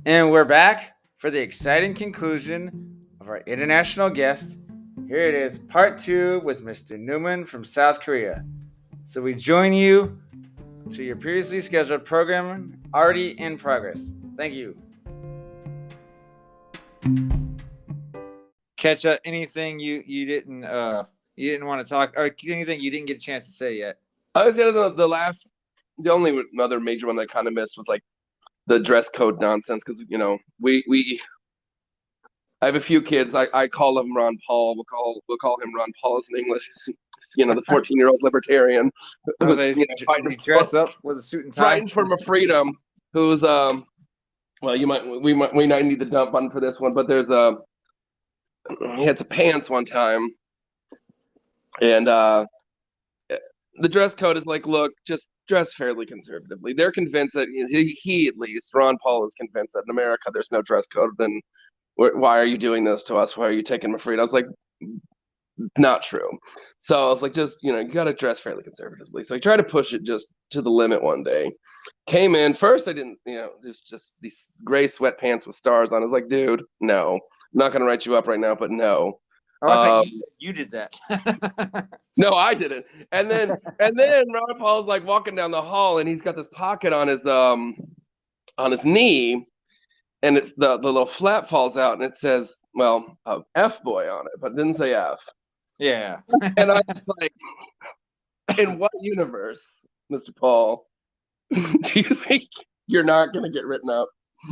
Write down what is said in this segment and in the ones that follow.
And we're back for the exciting conclusion of our international guest. Here it is, part two with Mr. Newman from South Korea. So we join you to your previously scheduled program already in progress. Thank you. Catch up anything you didn't want to talk, or anything you didn't get a chance to say yet? I was the only other major one that I kind of missed was like the dress code nonsense because I have a few kids. I call him Ron Paul. We'll call him Ron Paul as in English. The 14-year-old libertarian who's he dress up with a suit and tie, fighting for freedom. Who's well, we might need the dump button for this one, but there's he had some pants one time, and the dress code is like, look, just dress fairly conservatively. They're convinced that he at least, Ron Paul is convinced that in America there's no dress code. Then why are you doing this to us? Why are you taking my freedom? I was like, not true. So I was like, just, you got to dress fairly conservatively. So I tried to push it just to the limit one day. Came in, first I didn't, just these gray sweatpants with stars on. I was like, dude, no. I'm not going to write you up right now, but no. Oh, I thought you did that. No, I didn't. And then Ron Paul's like walking down the hall, and he's got this pocket on his knee, and the little flap falls out, and it says, well, F boy on it, but it didn't say F. Yeah. And I was like, in what universe, Mr. Paul, do you think you're not going to get written up?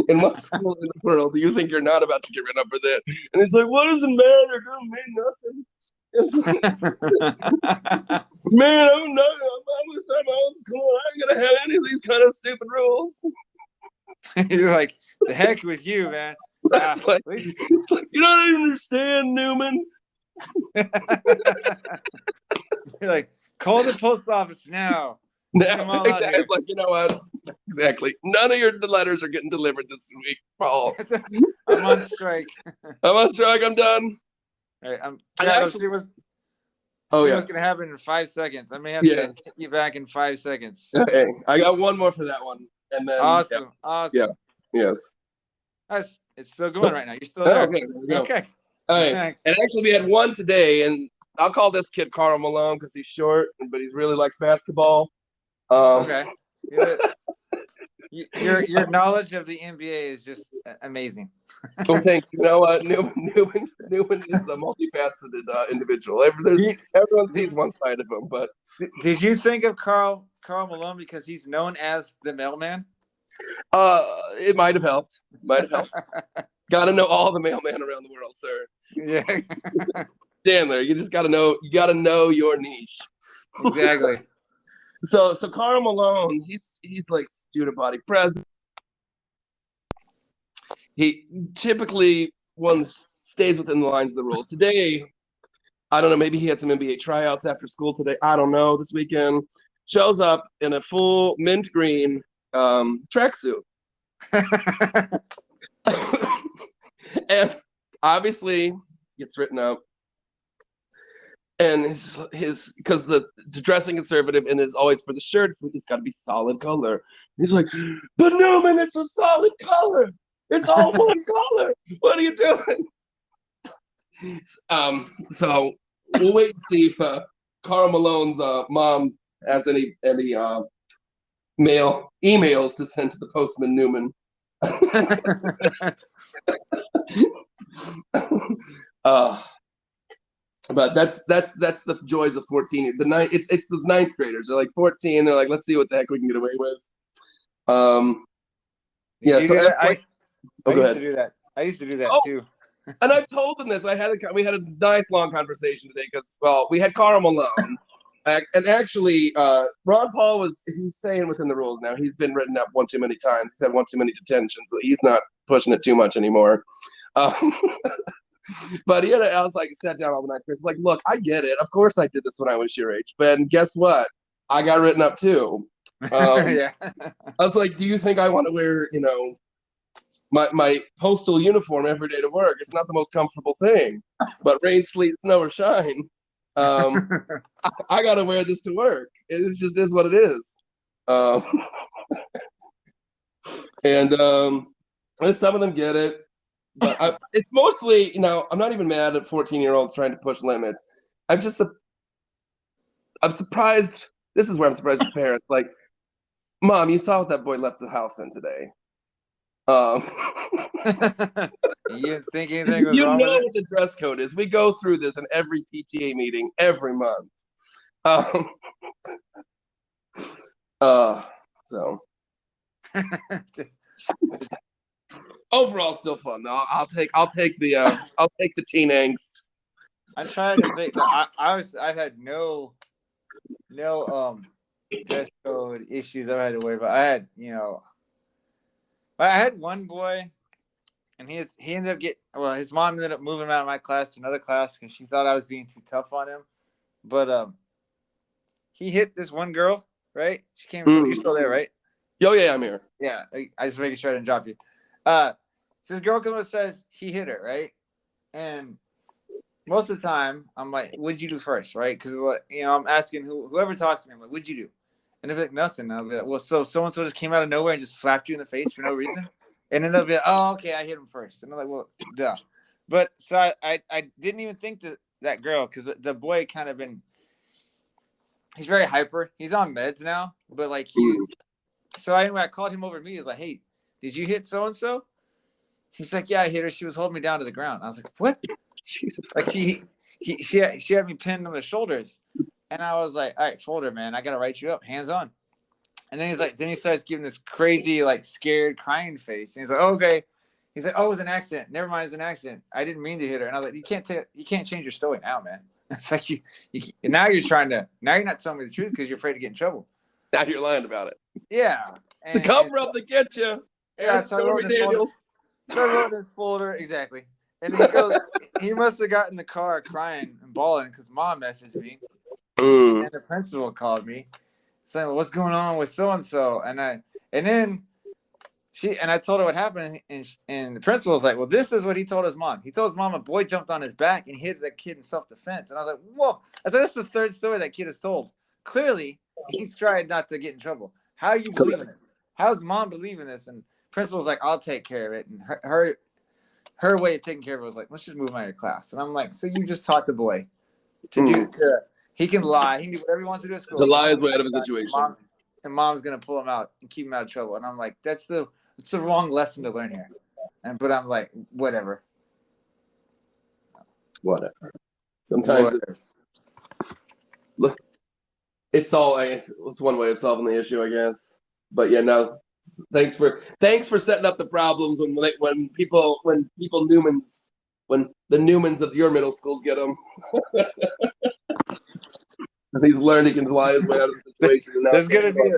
In what school in the world do you think you're not about to get written up for that? And he's like, what does it matter? It doesn't mean nothing. Man, I'm not out of school. I ain't gonna have any of these kind of stupid rules. You're like, the heck with you, man. It's like, you don't understand, Newman. You're like, call the post office now. No, exactly. Like, you know what? Exactly. None of your letters are getting delivered this week, Paul. I'm on strike. I'm done. All right, I'm trying to see what's going to happen in 5 seconds. I may have to hit you back in 5 seconds. Okay, I got one more for that one, and then awesome. Yeah, yes. It's still going right now. You're still there. Okay. All right. And actually, we had one today, and I'll call this kid Karl Malone because he's short, but he really likes basketball. Okay. Your knowledge of the NBA is just amazing. Well, thank you. You know what? Newman is a multifaceted individual. Everyone sees one side of him, but did you think of Karl Malone because he's known as the mailman? It might have helped. Got to know all the mailmen around the world, sir. Yeah. Chandler, you just got to know. You got to know your niche. Exactly. So Karl Malone, he's like student body president. He typically stays within the lines of the rules. Today, I don't know, maybe he had some NBA tryouts after school today. I don't know, this weekend. Shows up in a full mint green tracksuit. And obviously gets written up. And his because the dressing conservative and is always for the shirts, it's got to be solid color. He's like, but Newman, it's a solid color. It's all one color. What are you doing? So we'll wait and see if Karl Malone's mom has any mail emails to send to the postman Newman. But that's the joys of 14. It's those ninth graders. They're like 14. They're like, let's see what the heck we can get away with. Yeah. So I used to do that. I used to do that too. And I've told them this. We had a nice long conversation today because we had Karl Malone, and actually Ron Paul he's staying within the rules now. He's been written up one too many times. He's had one too many detentions, so he's not pushing it too much anymore. But I was like, sat down all the night. It's like, look, I get it. Of course, I did this when I was your age. But guess what? I got written up too. Yeah. I was like, do you think I want to wear, my postal uniform every day to work? It's not the most comfortable thing. But rain, sleet, snow, or shine, I got to wear this to work. It just is what it is. And And some of them get it, but it's mostly, I'm not even mad at 14-year-olds trying to push limits. I'm surprised. This is where I'm surprised at the parents. Like, Mom, you saw what that boy left the house in today. You didn't think anything was wrong with it? What the dress code is. We go through this in every PTA meeting every month. So overall, still fun. I'll take the teen angst. I'm trying to think. I've had no dress code issues I've had to worry about. I had one boy, and he ended up his mom ended up moving him out of my class to another class because she thought I was being too tough on him. But he hit this one girl, right? She came. You're still there, right? Oh yeah, I'm here. Yeah, I just making sure I didn't drop you. So this girl comes and says he hit her, right? And most of the time, I'm like, "What'd you do first, right?" Because I'm asking whoever talks to me, I'm like, "What'd you do?" And they'll be like, "Nothing." And I'll be like, "Well, so and so just came out of nowhere and just slapped you in the face for no reason." And then they'll be like, "Oh, okay, I hit him first." And I'm like, "Well, duh." But so I didn't even think that girl, because the boy kind of he's very hyper. He's on meds now, but like so anyway, I called him over to me. He's like, "Hey, did you hit so and so?" He's like, "Yeah, I hit her. She was holding me down to the ground." I was like, "What?" Jesus. Like she had me pinned on the shoulders, and I was like, "All right, folder, man. I gotta write you up, hands on." And then he starts giving this crazy, like, scared, crying face. And he's like, oh, "Okay." He's like, "Oh, it was an accident. Never mind, it's an accident. I didn't mean to hit her." And I was like, you can't change your story now, man. It's like now you're not telling me the truth because you're afraid to get in trouble. Now you're lying about it. Yeah. The cover up to get you. Yeah, so I wrote in his folder, exactly. And he goes, he must have gotten in the car crying and bawling because Mom messaged me. And the principal called me saying, "Well, what's going on with so and so?" And I told her what happened, and the principal was like, "Well, this is what he told his mom. He told his mom a boy jumped on his back and hit that kid in self-defense." And I was like, "Whoa!" I said, "That's the third story that kid has told. Clearly, he's tried not to get in trouble. How are you believing it? How's Mom believing this?" And principal's like, "I'll take care of it." And her way of taking care of it was like, "Let's just move him out of your class." And I'm like, "So you just taught the boy he can lie. He can do whatever he wants to do at school. To lie his way out of a situation. And Mom's gonna pull him out and keep him out of trouble." And I'm like, it's the wrong lesson to learn here. But I'm like, whatever. Sometimes it's one way of solving the issue, I guess. But yeah, no. Thanks for setting up the problems when the Newmans of your middle schools get them. He's learned he can lie his way out of the situation. There's gonna be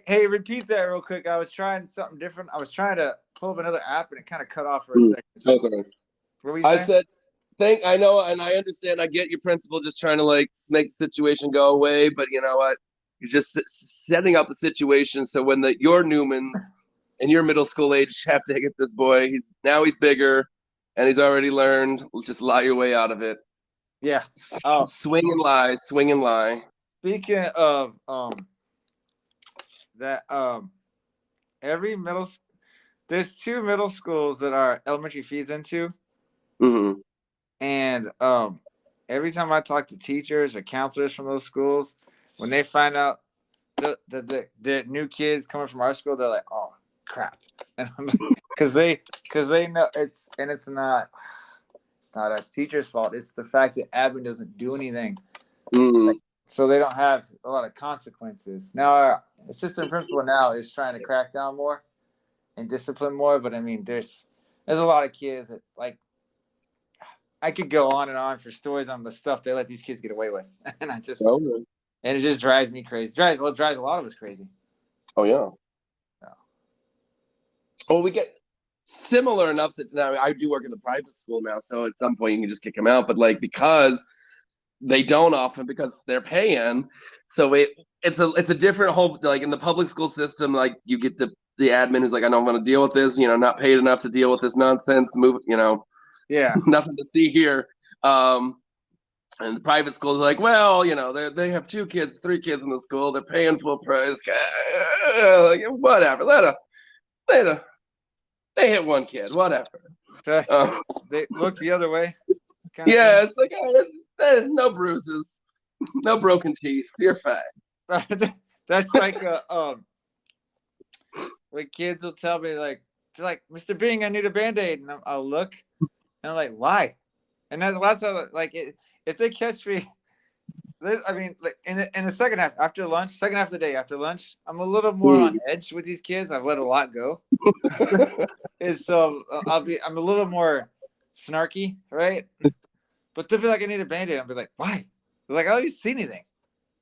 Hey, repeat that real quick. I was trying something different. I was trying to pull up another app and it kind of cut off for a second. Okay. What were you saying? I said, I know, and I understand. I get your principal just trying to like make the situation go away, but you know what? You're just setting up the situation so when your Newmans and your middle school age have to get this boy, he's bigger, and he's already learned. Just lie your way out of it. Yeah. Swing and lie. Speaking of there's two middle schools that our elementary feeds into. Mm-hmm. And every time I talk to teachers or counselors from those schools, when they find out the new kids coming from our school, they're like, "Oh crap," and because they know it's not us teachers' fault. It's the fact that admin doesn't do anything, so they don't have a lot of consequences. Now our assistant principal now is trying to crack down more and discipline more, but I mean, there's a lot of kids that like. I could go on and on for stories on the stuff they let these kids get away with, and and it just drives me crazy. It drives a lot of us crazy. Oh yeah. Well, we get similar enough that now I do work in the private school now, so at some point you can just kick them out. But like because they don't often because they're paying, so it's a different whole like in the public school system. Like you get the admin who's like, "I don't want to deal with this. Not paid enough to deal with this nonsense. Move. Yeah, nothing to see here." And the private schools are like, "Well, they have 2 kids, 3 kids in the school. They're paying full price. Like, whatever. Let they hit one kid, whatever. They looked the other way. Yeah, it's like no bruises, no broken teeth. You're fine. That's like when kids will tell me like, they're like, Mr. Bing, I need a Band-Aid, and I'll look, and I'm like, why? And that's lots of like if they catch me. I mean, like in the second half after lunch, second half of the day after lunch, I'm a little more on edge with these kids. I've let a lot go, and so I'm a little more snarky, right? But they'll be like, I need a Band-Aid. I'll be like, why? They're like, I don't even see anything.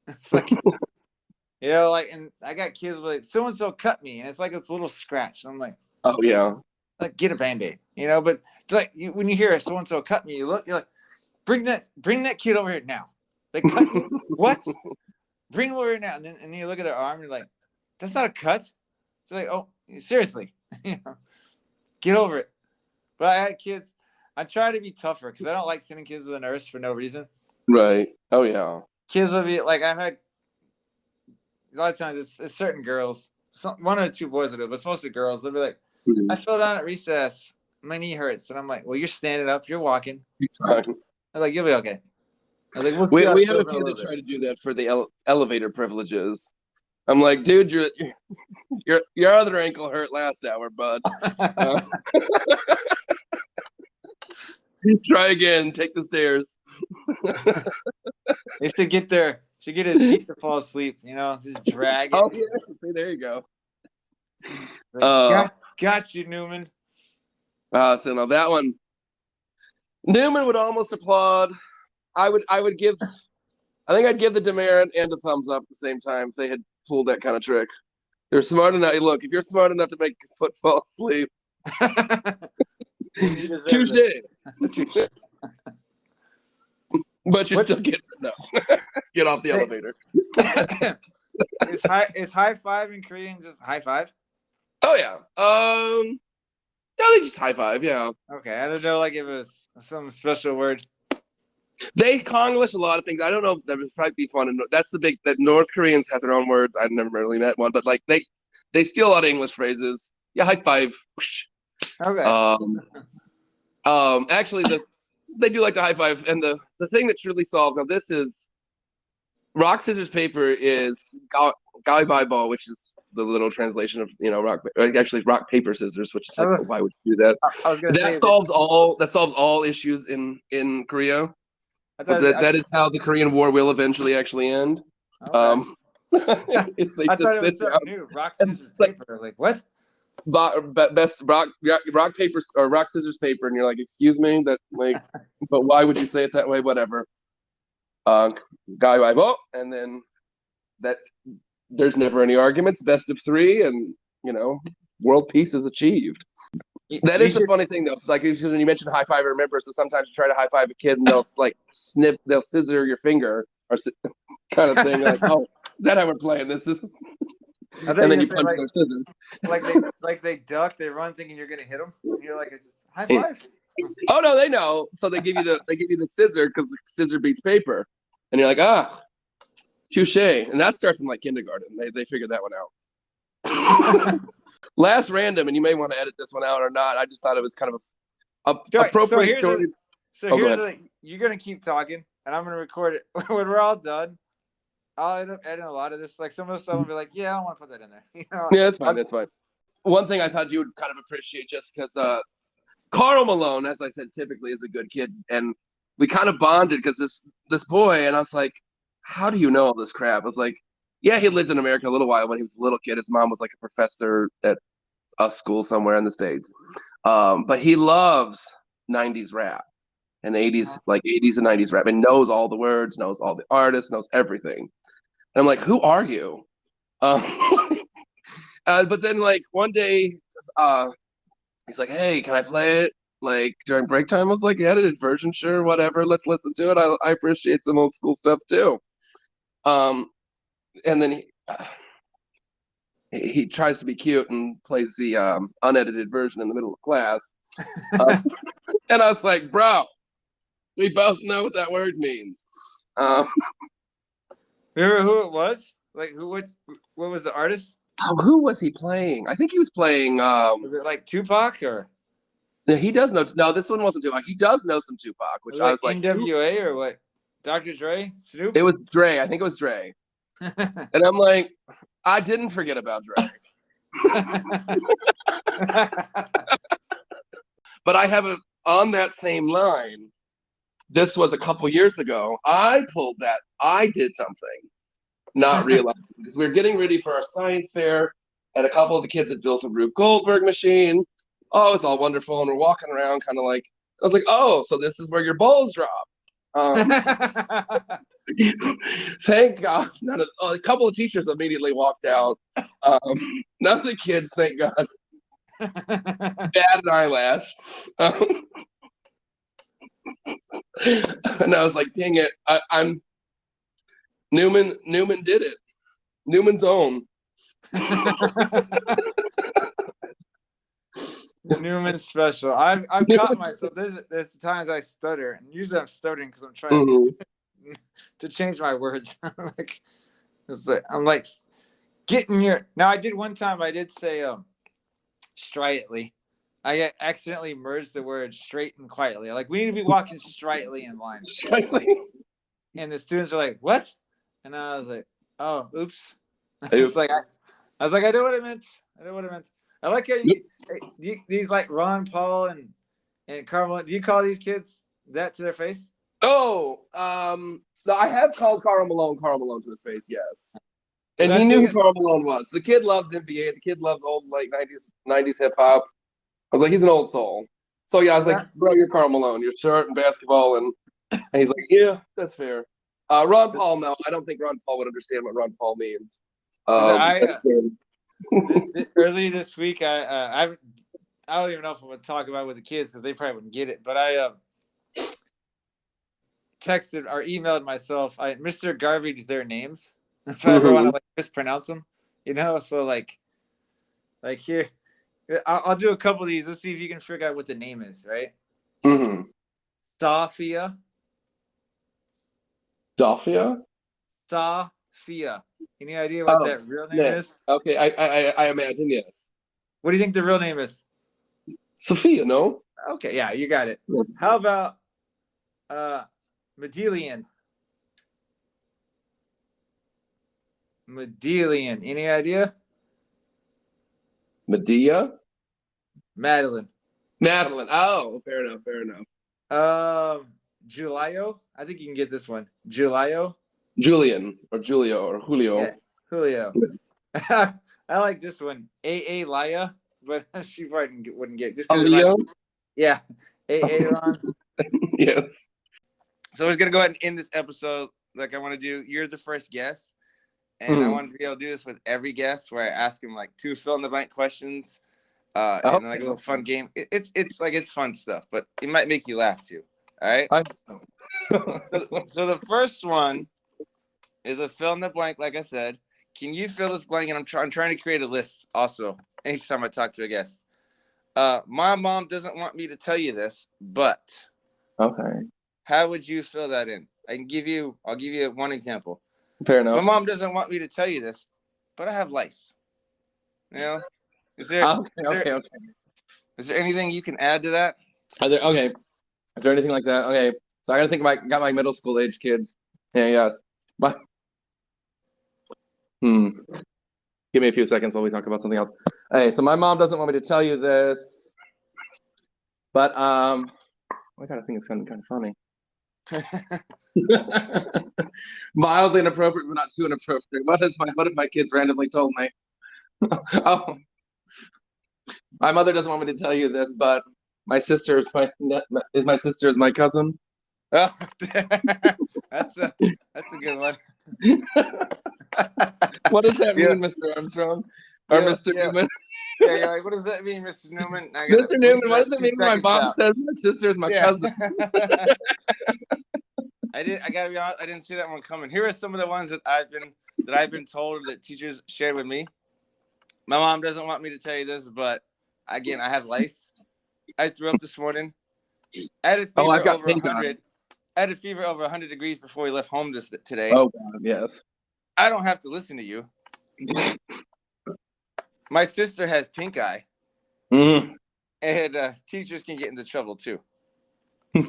It's like, like, and I got kids like, so and so cut me, and it's like this little scratch. And I'm like, oh yeah, like get a Band-Aid, but like when you hear so and so cut me, you're like, bring that kid over here now. They cut you. What? Bring him over here now. And then you look at their arm, and you're like, that's not a cut. It's like, oh, seriously, get over it. But I had kids. I try to be tougher because I don't like sending kids to the nurse for no reason. Right. Oh yeah. Kids will be like, I've had a lot of times it's certain girls. One or two boys will do it, but it's mostly girls. They'll be like, I fell down at recess. My knee hurts. And I'm like, well, you're standing up. You're walking. I'm like, you'll be okay. I was like, we have a few that try to do that for the elevator privileges. I'm like, dude, your other ankle hurt last hour, bud. Try again. Take the stairs. They should get his feet to fall asleep. Just drag it. Oh yeah, see, there you go. Like, got you, Newman. So now that one, Newman would almost applaud. I think I'd give the demerit and a thumbs up at the same time if they had pulled that kind of trick. They're smart enough. Look, if you're smart enough to make your foot fall asleep, touche. But you're still getting get off the elevator. Is high five in Korean just high five? Oh yeah. No, they just high five. Yeah. Okay, I don't know, like if it was some special word. They Konglish a lot of things. I don't know. That would probably be fun. And that's the big that North Koreans have their own words. I've never really met one, but like they steal a lot of English phrases. Yeah, high five. Okay. Actually, they do like to high five, and the thing that truly solves now this is rock scissors paper is gaibaibo, which is the little translation of rock. Actually, rock paper scissors, which is like why would you do that? I was gonna say solves all issues in Korea. That is how the Korean War will eventually actually end. Okay. I thought it was something new. Rock scissors paper. Like what? Best rock paper or rock scissors paper, and you're like, excuse me, that like, but why would you say it that way? Whatever. And then that there's never any arguments. Best of three, and world peace is achieved. That is the funny thing though. Like when you mentioned high five, I remember. So sometimes you try to high five a kid, and they'll like they'll scissor your finger or kind of thing. Like, oh, is that how we're playing this? And then you punch their scissors. Like they duck, they run, thinking you're gonna hit them. And you're like, just high five. Oh no, they know. So they give you the scissor because scissor beats paper, and you're like, touche. And that starts in like kindergarten. They figured that one out. Last random, and you may want to edit this one out or not. I just thought it was kind of a appropriate story. You're gonna keep talking, and I'm gonna record it when we're all done. I'll end up editing a lot of this. Like some of the stuff will be like, yeah, I don't want to put that in there. Yeah, that's fine. That's fine. One thing I thought you would kind of appreciate, just because Carl Malone, as I said, typically is a good kid, and we kind of bonded because this boy, and I was like, how do you know all this crap? I was like, yeah, he lived in America a little while when he was a little kid. His mom was like a professor at a school somewhere in the States. But he loves 90s rap and 80s and 90s rap, and knows all the words, knows all the artists, knows everything. And I'm like, who are you? But then like one day, he's like, hey, can I play it? Like during break time, I was like, edited version, sure, whatever. Let's listen to it. I appreciate some old school stuff too. And then he tries to be cute and plays the unedited version in the middle of class. And I was like, bro, we both know what that word means. Remember who it was? Like what was the artist? Oh, who was he playing? I think he was playing. Was it like Tupac or He does know. No, this one wasn't Tupac. He does know some Tupac, was which it I like was like, who? NWA or what? Dr. Dre, Snoop. It was Dre. I think it was Dre. And I'm like, I didn't forget about Dre. But I have a on that same line. This was a couple years ago. I pulled that. I did something, not realizing because we were getting ready for our science fair, and a couple of the kids had built a Rube Goldberg machine. Oh, it's all wonderful, and we're walking around, kind of like I was like, oh, so this is where your balls drop. Thank God, a couple of teachers immediately walked out. None of the kids, thank God, bad an eyelash. And I was like, dang it, I'm Newman. Newman did it. Newman's own. Newman special. I've caught myself. There's times I stutter, and usually I'm stuttering because I'm trying to change my words. like, I'm like getting your. Now I did one time. I did say stridently. I accidentally merged the word straight and quietly. Like we need to be walking straightly in line. And the students are like, "What?" And I was like, "Oh, oops." It's like I was like, "I know what I meant. I know what I meant." I like how these like Ron Paul and Carmel. Do you call these kids that to their face? Oh, so I have called Karl Malone to his face, yes. And he knew who Karl Malone was. The kid loves NBA. The kid loves old like 90s hip hop. I was like, he's an old soul. So yeah, I was like, bro, you're Karl Malone. You're short and basketball, and he's like, yeah, that's fair. Ron Paul, no, I don't think Ron Paul would understand what Ron Paul means. Early this week, I don't even know if I'm gonna talk about it with the kids because they probably wouldn't get it. But I texted or emailed myself. Mr. Garvey's their names. If I ever want to like mispronounce them, So like here, I'll do a couple of these. Let's see if you can figure out what the name is, right? Sophia. Sophia. Any idea what that real name is? Okay, I imagine, yes. What do you think the real name is? Sophia, no? Okay, yeah, you got it. How about Medelian? Medelian. Any idea? Medea? Madeline. Oh, fair enough. Julio. I think you can get this one. Julio. Julian or Julio or Julio. Yeah, Julio. I like this one. A Laya, but she probably wouldn't get just Leo. Yeah, Ron. Yes. So we're gonna go ahead and end this episode. Like I want to do. You're the first guest, and I want to be able to do this with every guest, where I ask him like 2 fill in the blank questions, and like a little fun game. It's fun stuff, but it might make you laugh too. All right. So the first one is a fill in the blank. Like I said, can you fill this blank? And I'm trying to create a list also each time I talk to a guest. My mom doesn't want me to tell you this, but okay. How would you fill that in? I'll give you one example. Fair enough. My mom doesn't want me to tell you this, but I have lice. Is there okay. Is there anything you can add to that? Okay. Is there anything like that? Okay. So I gotta think got my middle school age kids. Yeah, yes. But give me a few seconds while we talk about something else. Hey, so my mom doesn't want me to tell you this, but I gotta think it's kind of funny. Mildly inappropriate, but not too inappropriate. What if my kids randomly told me? Oh, my mother doesn't want me to tell you this, but my sister is my cousin. Oh, that's a good one. What does that mean, Mr. Armstrong or Mr. Newman? Yeah, you're like, what does that mean, Mr. Newman? Mr. Newman, what does it mean when my mom says my sister is my cousin? I gotta be honest, I didn't see that one coming. Here are some of the ones that I've been told that teachers shared with me. My mom doesn't want me to tell you this, but again, I have lice. I threw up this morning. I had a fever over 100. I had a fever over 100 degrees before we left home today. Oh God, yes. I don't have to listen to you. My sister has pink eye, Mm. and teachers can get into trouble too. All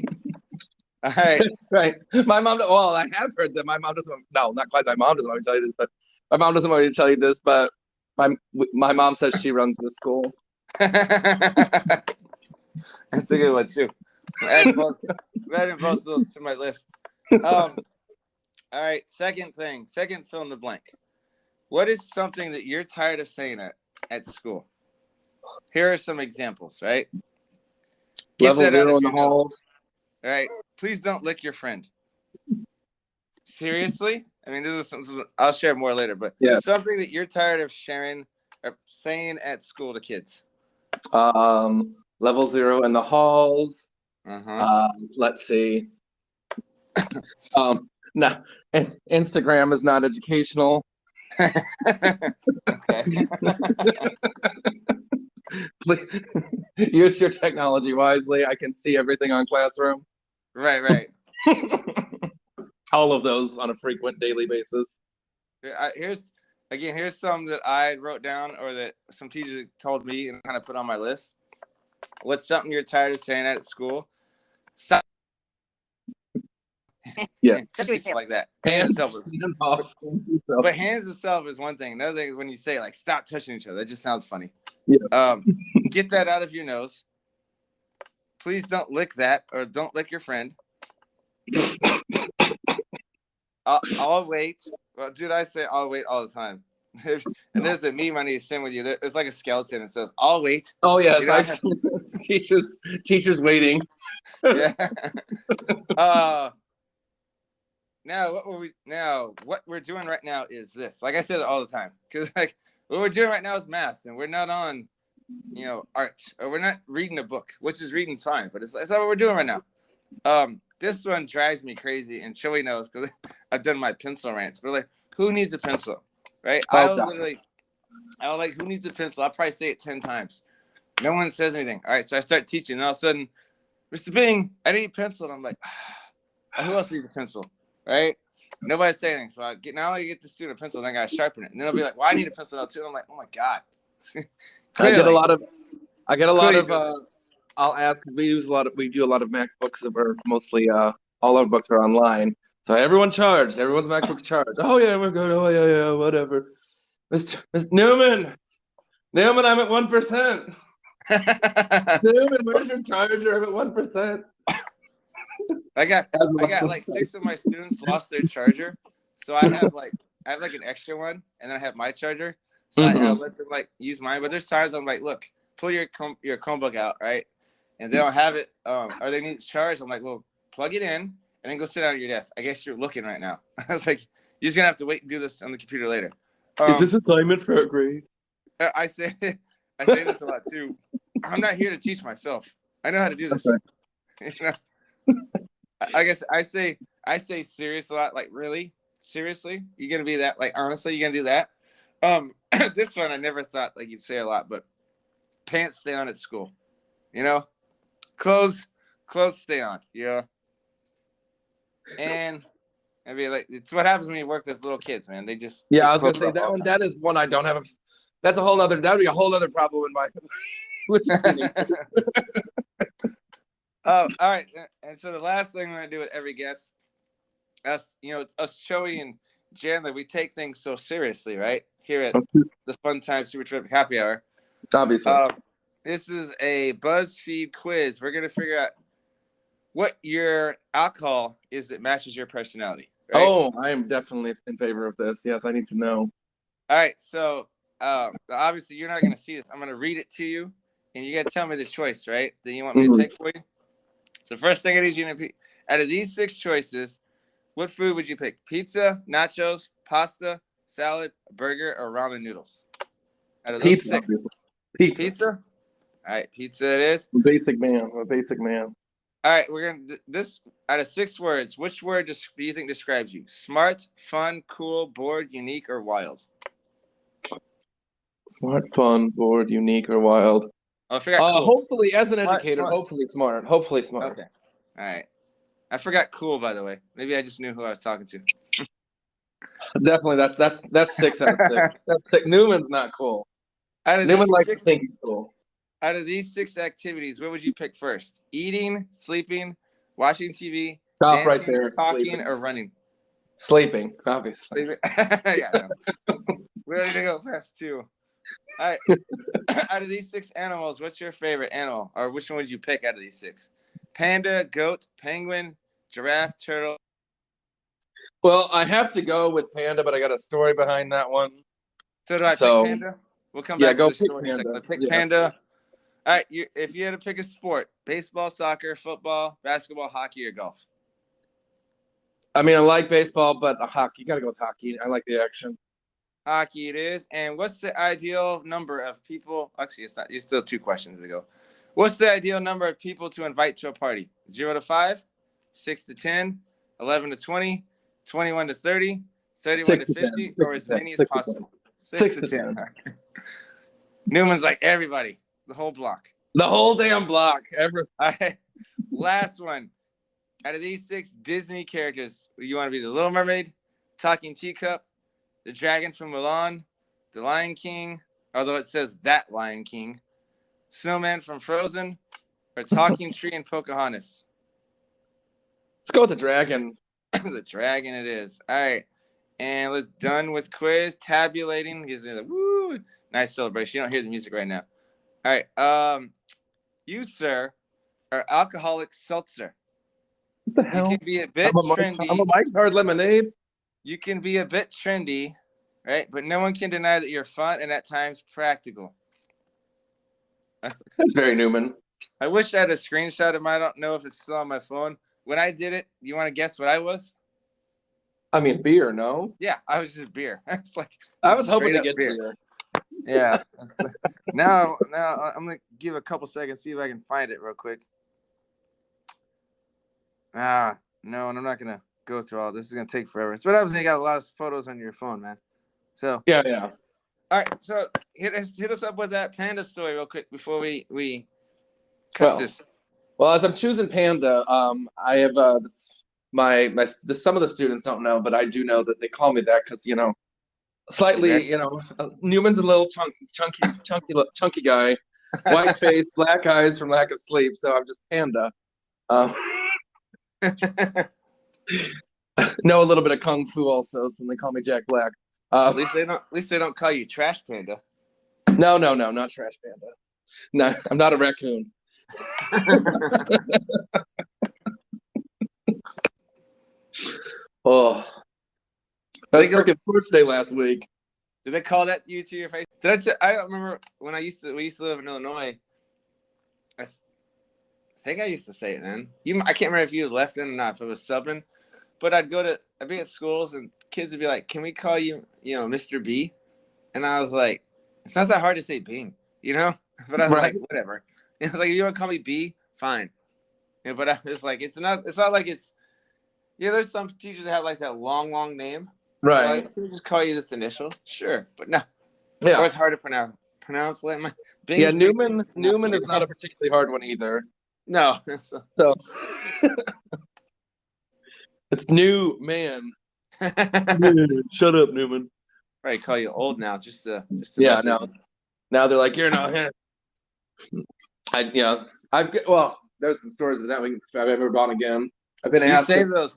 right. Right. My mom. Well, I have heard that my mom doesn't. No, not quite. My mom doesn't want me to tell you this, but my mom doesn't want me to tell you this. But my mom says she runs the school. That's a good one too. I'm adding both of those to my list. All right. Second fill in the blank. What is something that you're tired of saying at school? Here are some examples, right? Get Level that out 0 of in the your notes. halls. All right. Please don't lick your friend. Seriously? I mean, this is something I'll share more later, but Yes. something that you're tired of sharing or saying at school to kids. Level 0 in the halls. Uh-huh. Let's see. No, Instagram is not educational. Okay. Please, use your technology wisely. I can see everything on Classroom. Right. All of those on a frequent daily basis. Here's some that I wrote down or that some teachers told me and kind of put on my list. What's something you're tired of saying at school? Stop. Yeah. Like that. Hands off. But hands itself is one thing. Another thing is when you say like stop touching each other. That just sounds funny. Yes. Get that out of your nose. Please don't lick that or don't lick your friend. I'll wait. Well, dude, I say I'll wait all the time. And there's a meme I need to send with you. It's like a skeleton. It says, I'll wait. Oh, yes. You know, teachers waiting. Yeah. Now what we're doing right now is this. Like I said all the time. Because like what we're doing right now is math, and we're not on, art. Or we're not reading a book, which is reading's fine, but it's not what we're doing right now. This one drives me crazy, and Joey knows because I've done my pencil rants. But like, who needs a pencil, right? I'll like, who needs a pencil? I'll probably say it 10 times. No one says anything. All right, so I start teaching, and all of a sudden, Mr. Bing, I need a pencil. And I'm like, who else needs a pencil, right? Nobody's saying anything. So I get the student a pencil, and then I gotta sharpen it, and then I'll be like, well, I need a pencil now too. And I'm like, oh my god. I get a lot of. I'll ask because we do a lot of MacBooks that are mostly all our books are online. So everyone's MacBook's charged. Oh yeah, we're good. Oh yeah, whatever. Mr. Newman, I'm at 1%. Newman, where's your charger? I'm at 1%. I got like 6 of my students lost their charger, so I have like an extra one, and then I have my charger. So I let them like use mine. But there's times I'm like, look, pull your Chromebook out, right? And they don't have it, or they need charge. I'm like, well, plug it in and then go sit down at your desk. I guess you're looking right now. I was like, you're just gonna have to wait and do this on the computer later. Is this assignment for a grade? I say this a lot too. I'm not here to teach myself. I know how to do this. Okay. I guess I say serious a lot. Like, really? Seriously? You're gonna be that? Like, honestly, you're gonna do that? This one I never thought like you'd say a lot, but pants stay on at school. Clothes stay on. And I mean, like, it's what happens when you work with little kids, man. They just I was gonna say that one. That is one I don't have. That's a whole other. That would be a whole other problem in my. All right. And so the last thing I'm gonna do with every guest, us Joey and Chandler, we take things so seriously, right? Here at the Fun Time Super Terrific Happy Hour. Obviously. This is a BuzzFeed quiz. We're gonna figure out what your alcohol is that matches your personality. Right? Oh, I am definitely in favor of this. Yes, I need to know. All right, so obviously you're not gonna see this. I'm gonna read it to you, and you gotta tell me the choice, right? That you want me to pick for you. So first thing I need you to pick, out of these 6 choices, what food would you pick? Pizza, nachos, pasta, salad, burger, or ramen noodles? Out of those Pizza. 6. Pizza? All right, pizza it is. I'm a basic man. All right, we're gonna this out of 6 words. Which word do you think describes you? Smart, fun, cool, bored, unique, or wild? Smart, fun, bored, unique, or wild. Oh, I forgot cool. Hopefully, as an educator, hopefully smart. Okay. All right. I forgot cool, by the way. Maybe I just knew who I was talking to. Definitely, that's 6 out of 6. That's 6. Newman's not cool. Out of Newman these likes to six, think he's cool. out of these six activities, what would you pick first? Eating, sleeping, watching TV, Stop right dancing, there. talking, Sleeping. or running? Sleeping, obviously. Yeah, no. We're ready to go past two. All right. Out of these six animals, what's your favorite animal? Or which one would you pick out of these six? Panda, goat, penguin, giraffe, turtle. Well, I have to go with panda, but I got a story behind that one. So do I pick So panda? We'll come yeah, back to go the pick story in a second. panda. I pick Yes. panda. All right. If you had to pick a sport, baseball, soccer, football, basketball, hockey, or golf? I mean, I like baseball, but hockey. You got to go with hockey. I like the action. Hockey it is. And what's the ideal number of people? Actually, it's not. It's still two questions ago. What's the ideal number of people to invite to a party? 0 to 5, 6 to 10, 11 to 20, 21 to 30, 31 6 to to 10. 50, 6 or to as 10. many as 6 to 10. possible? 6 to to 10. 10. Newman's like everybody, the whole block. The whole damn block. All right. Last one. Out of these six Disney characters, you want to be the Little Mermaid, Talking Teacup, the Dragon from Mulan, the Lion King, although it says that Lion King, Snowman from Frozen, or Talking Tree in Pocahontas? Let's go with the dragon. The dragon it is. All right. And let's done with quiz. Tabulating. Gives me the woo. Nice celebration. You don't hear the music right now. All right. You, sir, are alcoholic seltzer. What the You hell? can be a bit I'm a trendy. Mike's Hard Lemonade. You can be a bit trendy, right? But no one can deny that you're fun and at times practical. That's very Newman. I wish I had a screenshot of mine. I don't know if it's still on my phone. When I did it, you want to guess what I was? I mean, beer, no? Yeah, I was just beer. It's like I was hoping to straight up get beer. Yeah. Now I'm gonna give a couple seconds, see if I can find it real quick. No, and I'm not gonna go through all this. It's gonna take forever. So what happens when you got a lot of photos on your phone, man? So Yeah. all right, so hit us up with that panda story real quick before we cut this. Well, as I'm choosing panda, I have some of the students don't know, but I do know that they call me that because slightly, Newman's a little chunky guy, white face, black eyes from lack of sleep, so I'm just panda. Know a little bit of kung fu also, so they call me Jack Black. At least they don't call you Trash Panda. No, not Trash Panda. No, I'm not a raccoon. Oh, that was freaking Sports Day last week. Did they call that you to your face? I don't remember when we used to live in Illinois. I think I used to say it then. I can't remember if you left in or not, if it was subbing. But I'd be at schools and kids would be like, "Can we call you, Mr. B?" And I was like, "It's not that hard to say Bing, But I was like, whatever. And I was like, "You want to call me B? Fine." But I was like, it's not like it's. Yeah, there's some teachers that have like that long name. Right. Like, can we just call you this initial? Sure, but no. Yeah. Or it's hard to pronounce. Like my Bing Newman is not a particularly hard one either. No. So it's new man. Shut up, Newman. Right, call you old now, just to yeah. Now they're like, you're not here. There's some stories of that if I've ever gone again. I've been asked. You save those.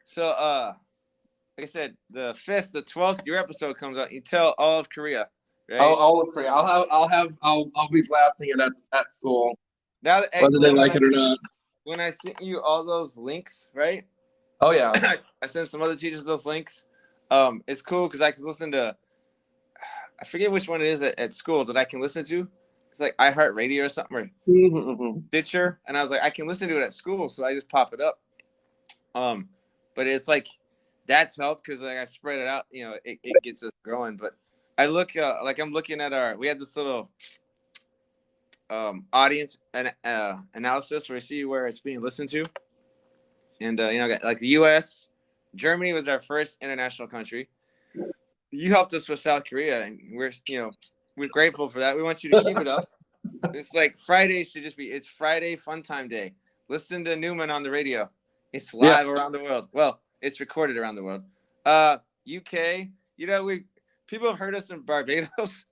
So like I said, the 5th, the 12th, your episode comes out. You tell all of Korea. Right? All of Korea. I'll be blasting it at school. Now whether they like it or not. When I sent you all those links, right? Oh yeah. I sent some other teachers those links. It's cool because I can listen to. I forget which one it is at school that I can listen to. It's like iHeartRadio or something, or Stitcher, and I was like, I can listen to it at school, so I just pop it up. But it's like that's helped because like I spread it out, it gets us growing. But I look like I'm looking at we had this little audience analysis where we see where it's being listened to, and like the U.S., Germany was our first international country. You helped us with South Korea, and we're grateful for that. We want you to keep it up. It's like Friday should just be. It's Friday Fun Time Day. Listen to Newman on the radio. It's live around the world. Well, it's recorded around the world. UK, people have heard us in Barbados,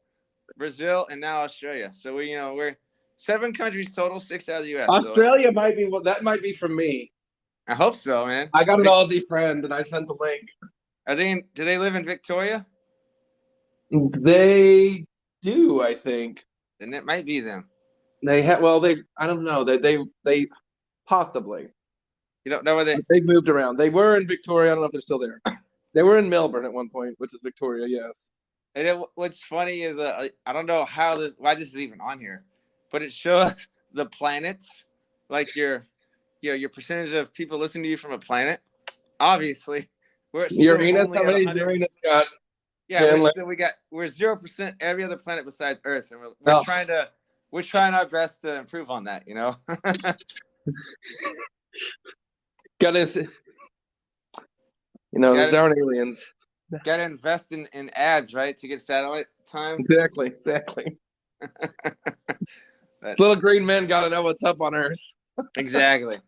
Brazil, and now Australia. So we're 7 countries total, 6 out of the U.S. Australia might be that might be from me. I hope so, man. I got an Aussie friend, and I sent the link. Do they live in Victoria? They do, I think. Then it might be them. They have. Well, I don't know. They possibly. You don't know where They've moved around. They were in Victoria. I don't know if they're still there. They were in Melbourne at one point, which is Victoria. Yes. And what's funny is I don't know why this is even on here, but it shows the planets, like your percentage of people listening to you from a planet. Obviously, we're Uranus. How many Uranus got? Yeah, we're 0% every other planet besides Earth, and we're trying our best to improve on that. Gotta, those darn aliens. Gotta invest in ads, right, to get satellite time. Exactly. These little green men gotta know what's up on Earth. Exactly.